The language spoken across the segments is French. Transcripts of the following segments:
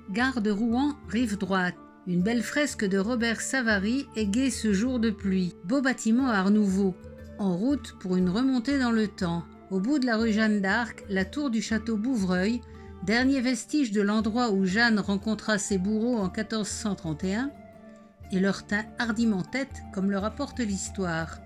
Gare de Rouen, rive droite. Une belle fresque de Robert Savary égaye ce jour de pluie. Beau bâtiment Art Nouveau, en route pour une remontée dans le temps. Au bout de la rue Jeanne d'Arc, la tour du château Bouvreuil, dernier vestige de l'endroit où Jeanne rencontra ses bourreaux en 1431, et leur tint hardiment tête comme le rapporte l'histoire.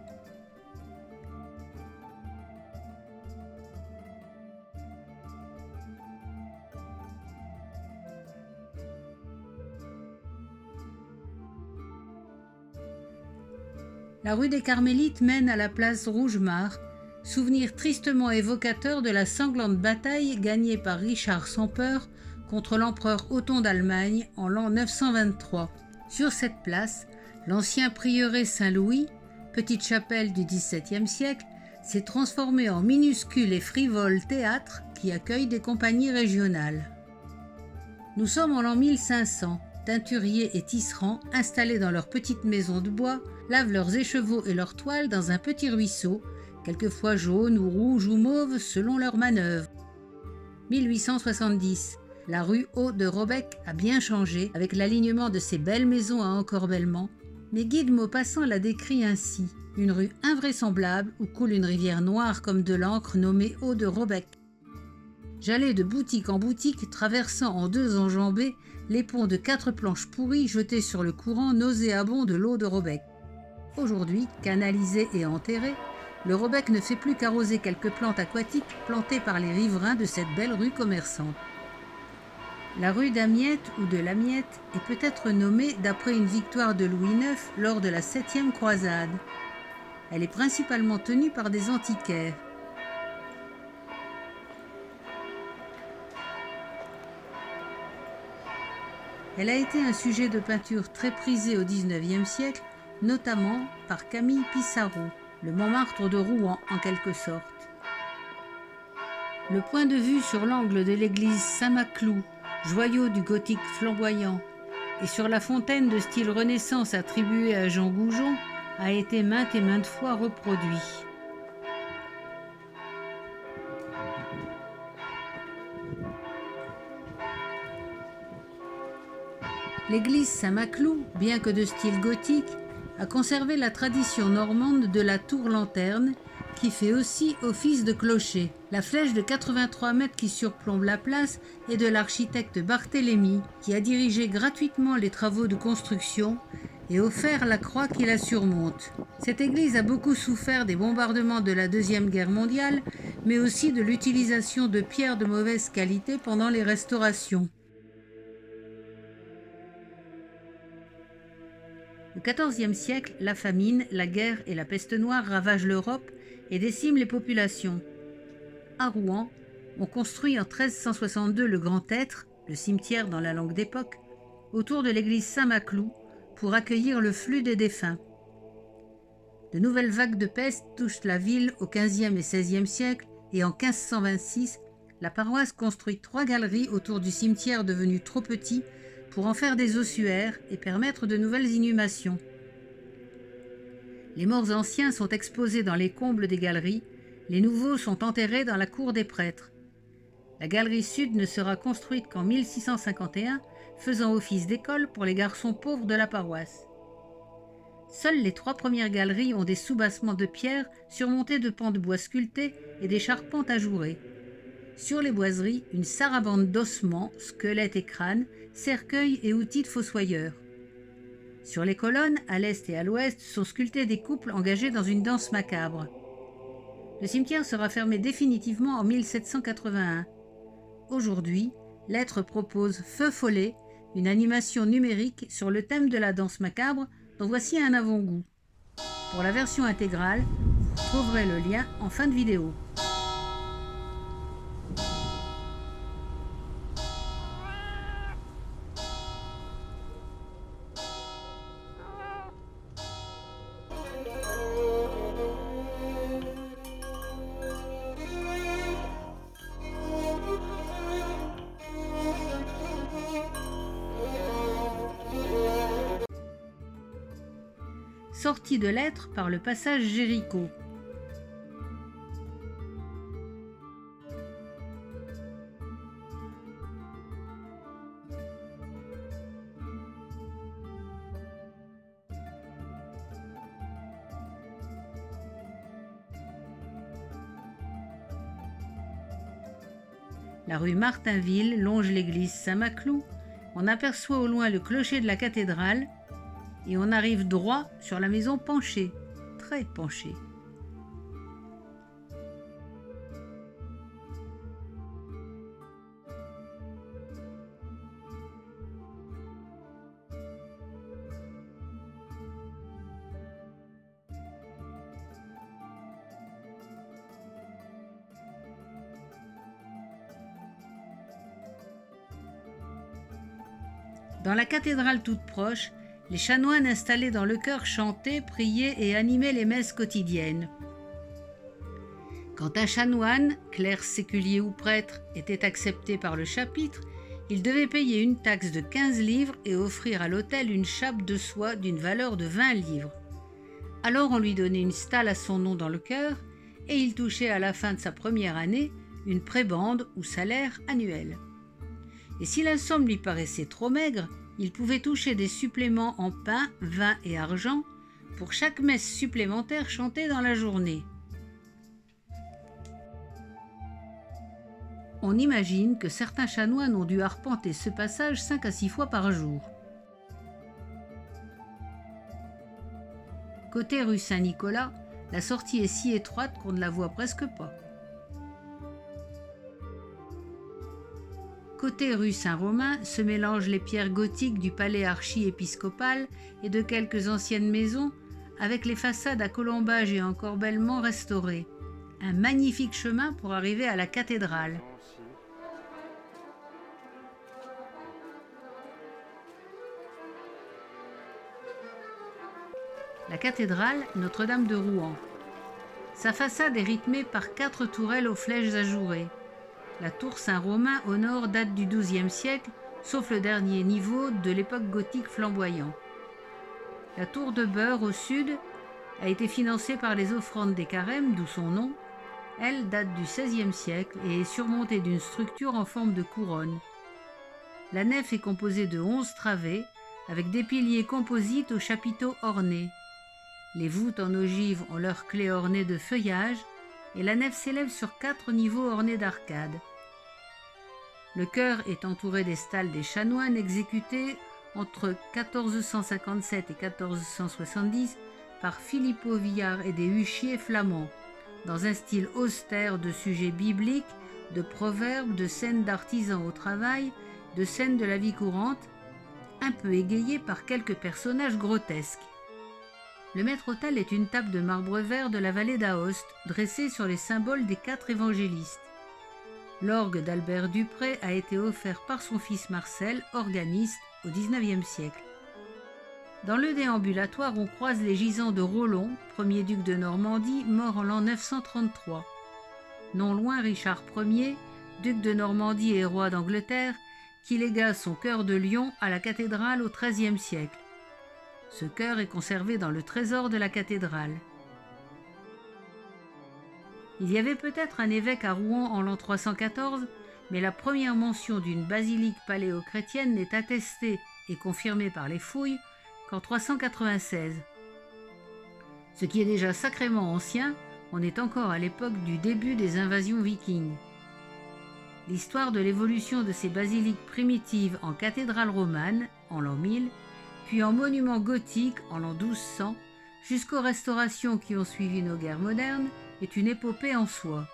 La rue des Carmélites mène à la place Rougemare, souvenir tristement évocateur de la sanglante bataille gagnée par Richard sans peur contre l'empereur Othon d'Allemagne en l'an 923. Sur cette place, l'ancien prieuré Saint-Louis, petite chapelle du XVIIe siècle, s'est transformé en minuscule et frivole théâtre qui accueille des compagnies régionales. Nous sommes en l'an 1500. Teinturiers et tisserands, installés dans leur petite maison de bois, lavent leurs écheveaux et leurs toiles dans un petit ruisseau, quelquefois jaune ou rouge ou mauve selon leur manœuvre. 1870. La rue Haut de Robec a bien changé avec l'alignement de ces belles maisons à encorbellement, mais Guy de Maupassant la décrit ainsi, une rue invraisemblable où coule une rivière noire comme de l'encre nommée Haut de Robec. J'allais de boutique en boutique, traversant en deux enjambées les ponts de 4 planches pourries jetées sur le courant nauséabond de l'eau de Robec. Aujourd'hui, canalisé et enterré, le Robec ne fait plus qu'arroser quelques plantes aquatiques plantées par les riverains de cette belle rue commerçante. La rue d'Amiette ou de Lamiette est peut-être nommée d'après une victoire de Louis IX lors de la 7e croisade. Elle est principalement tenue par des antiquaires. Elle a été un sujet de peinture très prisé au XIXe siècle, notamment par Camille Pissarro, le Montmartre de Rouen en quelque sorte. Le point de vue sur l'angle de l'église Saint-Maclou, joyau du gothique flamboyant, et sur la fontaine de style Renaissance attribuée à Jean Goujon, a été maintes et maintes fois reproduit. L'église Saint-Maclou, bien que de style gothique, a conservé la tradition normande de la tour-lanterne, qui fait aussi office de clocher. La flèche de 83 mètres qui surplombe la place est de l'architecte Barthélemy, qui a dirigé gratuitement les travaux de construction et offert la croix qui la surmonte. Cette église a beaucoup souffert des bombardements de la Deuxième Guerre mondiale, mais aussi de l'utilisation de pierres de mauvaise qualité pendant les restaurations. Au XIVe siècle, la famine, la guerre et la peste noire ravagent l'Europe et déciment les populations. À Rouen, on construit en 1362 le Grand Tertre, le cimetière dans la langue d'époque, autour de l'église Saint-Maclou pour accueillir le flux des défunts. De nouvelles vagues de peste touchent la ville au XVe et XVIe siècle et en 1526, la paroisse construit 3 galeries autour du cimetière devenu trop petit pour en faire des ossuaires et permettre de nouvelles inhumations. Les morts anciens sont exposés dans les combles des galeries, les nouveaux sont enterrés dans la cour des prêtres. La galerie sud ne sera construite qu'en 1651, faisant office d'école pour les garçons pauvres de la paroisse. Seules les 3 premières galeries ont des soubassements de pierre surmontés de pans de bois sculptés et des charpentes ajourées. Sur les boiseries, une sarabande d'ossements, squelettes et crânes, cercueils et outils de fossoyeurs. Sur les colonnes, à l'est et à l'ouest, sont sculptés des couples engagés dans une danse macabre. Le cimetière sera fermé définitivement en 1781. Aujourd'hui, l'Être propose Feu Follet, une animation numérique sur le thème de la danse macabre, dont voici un avant-goût. Pour la version intégrale, vous trouverez le lien en fin de vidéo. Sortie de l'Être par le passage Géricault. La rue Martinville longe l'église Saint-Maclou. On aperçoit au loin le clocher de la cathédrale et on arrive droit sur la maison penchée, très penchée. Dans la cathédrale toute proche, les chanoines installés dans le chœur chantaient, priaient et animaient les messes quotidiennes. Quand un chanoine, clerc séculier ou prêtre, était accepté par le chapitre, il devait payer une taxe de 15 livres et offrir à l'autel une chape de soie d'une valeur de 20 livres. Alors on lui donnait une stalle à son nom dans le chœur et il touchait à la fin de sa première année une prébende ou salaire annuel. Et si la somme lui paraissait trop maigre, il pouvait toucher des suppléments en pain, vin et argent pour chaque messe supplémentaire chantée dans la journée. On imagine que certains chanoines ont dû arpenter ce passage 5 à 6 fois par jour. Côté rue Saint-Nicolas, la sortie est si étroite qu'on ne la voit presque pas. Côté rue Saint-Romain se mélangent les pierres gothiques du palais archiépiscopal et de quelques anciennes maisons avec les façades à colombage et encorbellement restaurées. Un magnifique chemin pour arriver à la cathédrale. La cathédrale Notre-Dame de Rouen. Sa façade est rythmée par 4 tourelles aux flèches ajourées. La tour Saint-Romain au nord date du XIIe siècle, sauf le dernier niveau de l'époque gothique flamboyant. La tour de Beurre au sud a été financée par les offrandes des Carêmes, d'où son nom. Elle date du XVIe siècle et est surmontée d'une structure en forme de couronne. La nef est composée de 11 travées, avec des piliers composites aux chapiteaux ornés. Les voûtes en ogive ont leurs clés ornées de feuillages et la nef s'élève sur 4 niveaux ornés d'arcades. Le chœur est entouré des stalles des chanoines exécutés entre 1457 et 1470 par Filippo Villard et des huissiers flamands, dans un style austère de sujets bibliques, de proverbes, de scènes d'artisans au travail, de scènes de la vie courante, un peu égayées par quelques personnages grotesques. Le maître-autel est une table de marbre vert de la vallée d'Aoste, dressée sur les symboles des 4 évangélistes. L'orgue d'Albert Dupré a été offert par son fils Marcel, organiste, au XIXe siècle. Dans le déambulatoire, on croise les gisants de Rollon, premier duc de Normandie, mort en l'an 933. Non loin, Richard Ier, duc de Normandie et roi d'Angleterre, qui légua son cœur de lion à la cathédrale au XIIIe siècle. Ce cœur est conservé dans le trésor de la cathédrale. Il y avait peut-être un évêque à Rouen en l'an 314, mais la première mention d'une basilique paléochrétienne n'est attestée et confirmée par les fouilles qu'en 396. Ce qui est déjà sacrément ancien, on est encore à l'époque du début des invasions vikings. L'histoire de l'évolution de ces basiliques primitives en cathédrale romane, en l'an 1000, puis en monument gothique en l'an 1200, jusqu'aux restaurations qui ont suivi nos guerres modernes, est une épopée en soi.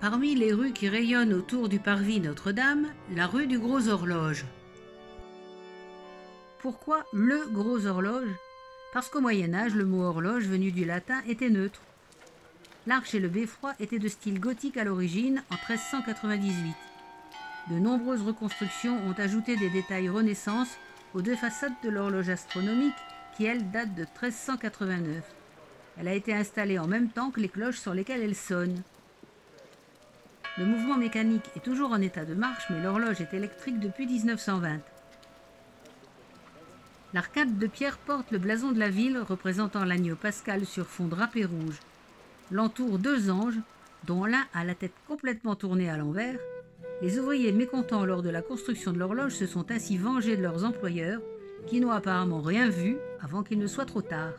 Parmi les rues qui rayonnent autour du parvis Notre-Dame, la rue du Gros Horloge. Pourquoi le Gros Horloge ? Parce qu'au Moyen-Âge, le mot horloge, venu du latin, était neutre. L'arche et le beffroi étaient de style gothique à l'origine, en 1398. De nombreuses reconstructions ont ajouté des détails Renaissance aux 2 façades de l'horloge astronomique qui, elle, date de 1389. Elle a été installée en même temps que les cloches sur lesquelles elle sonne. Le mouvement mécanique est toujours en état de marche, mais l'horloge est électrique depuis 1920. L'arcade de pierre porte le blason de la ville représentant l'agneau pascal sur fond drapé rouge. L'entourent 2 anges, dont l'un a la tête complètement tournée à l'envers. Les ouvriers mécontents lors de la construction de l'horloge se sont ainsi vengés de leurs employeurs, qui n'ont apparemment rien vu avant qu'il ne soit trop tard.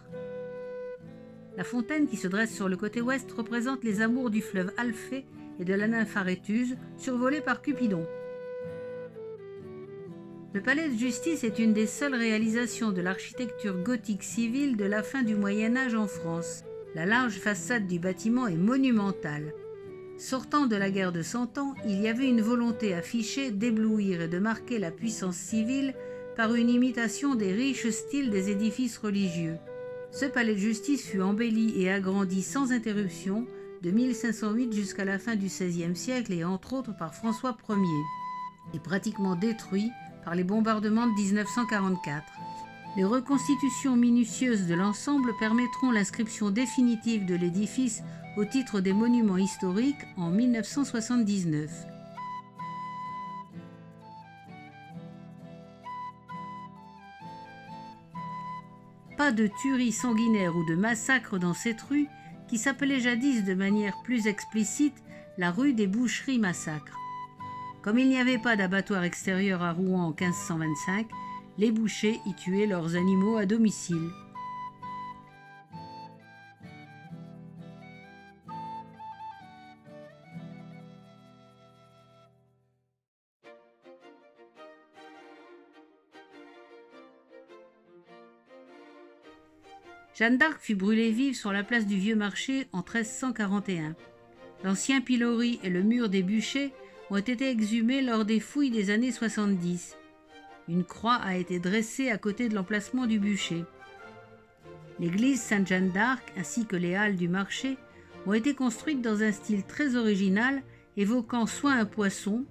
La fontaine qui se dresse sur le côté ouest représente les amours du fleuve Alphée et de la nymphe Aréthuse, survolée par Cupidon. Le palais de justice est une des seules réalisations de l'architecture gothique civile de la fin du Moyen Âge en France. La large façade du bâtiment est monumentale. Sortant de la guerre de Cent Ans, il y avait une volonté affichée d'éblouir et de marquer la puissance civile par une imitation des riches styles des édifices religieux. Ce palais de justice fut embelli et agrandi sans interruption de 1508 jusqu'à la fin du XVIe siècle et entre autres par François Ier, et pratiquement détruit par les bombardements de 1944. Les reconstitutions minutieuses de l'ensemble permettront l'inscription définitive de l'édifice au titre des monuments historiques en 1979. Pas de tuerie sanguinaire ou de massacre dans cette rue qui s'appelait jadis de manière plus explicite la rue des Boucheries-Massacres. Comme il n'y avait pas d'abattoir extérieur à Rouen en 1525, les bouchers y tuaient leurs animaux à domicile. Jeanne d'Arc fut brûlée vive sur la place du Vieux Marché en 1341. L'ancien pilori et le mur des bûchers ont été exhumés lors des fouilles des années 70. Une croix a été dressée à côté de l'emplacement du bûcher. L'église Sainte-Jeanne d'Arc ainsi que les halles du marché ont été construites dans un style très original évoquant soit un poisson,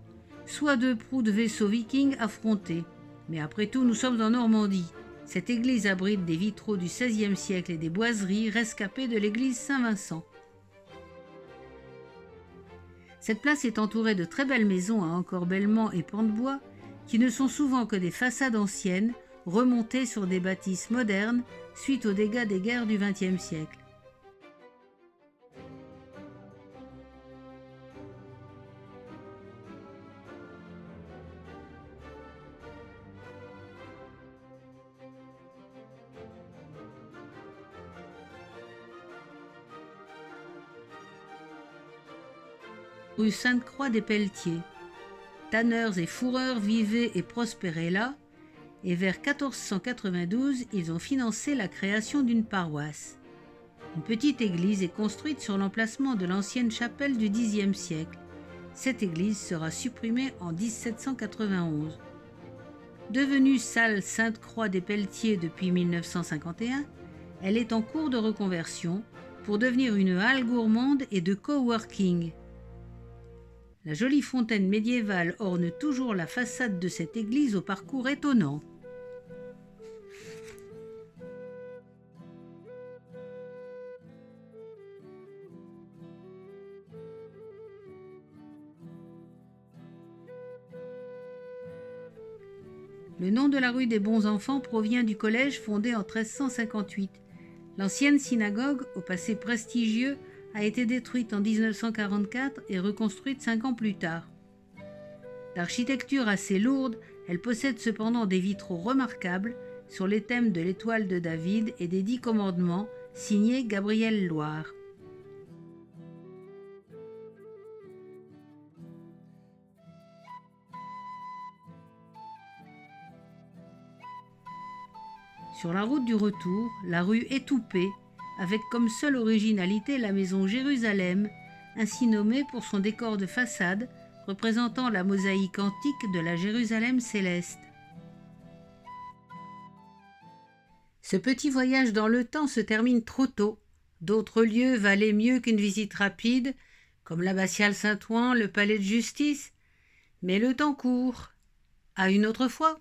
soit deux proues de vaisseaux vikings affrontés. Mais après tout, nous sommes en Normandie. Cette église abrite des vitraux du XVIe siècle et des boiseries rescapées de l'église Saint-Vincent. Cette place est entourée de très belles maisons à encorbellement et pans de bois qui ne sont souvent que des façades anciennes remontées sur des bâtisses modernes suite aux dégâts des guerres du XXe siècle. Rue Sainte-Croix des Pelletiers. Tanneurs et fourreurs vivaient et prospéraient là, et vers 1492, ils ont financé la création d'une paroisse. Une petite église est construite sur l'emplacement de l'ancienne chapelle du Xe siècle. Cette église sera supprimée en 1791. Devenue salle Sainte-Croix des Pelletiers depuis 1951, elle est en cours de reconversion pour devenir une halle gourmande et de coworking. La jolie fontaine médiévale orne toujours la façade de cette église au parcours étonnant. Le nom de la rue des Bons Enfants provient du collège fondé en 1358. L'ancienne synagogue, au passé prestigieux, a été détruite en 1944 et reconstruite 5 ans plus tard. D'architecture assez lourde, elle possède cependant des vitraux remarquables sur les thèmes de l'étoile de David et des 10 commandements, signés Gabriel Loire. Sur la route du retour, la rue Étoupée, avec comme seule originalité la maison Jérusalem, ainsi nommée pour son décor de façade représentant la mosaïque antique de la Jérusalem céleste. Ce petit voyage dans le temps se termine trop tôt. D'autres lieux valaient mieux qu'une visite rapide, comme l'abbatiale Saint-Ouen, le palais de justice. Mais le temps court. À une autre fois.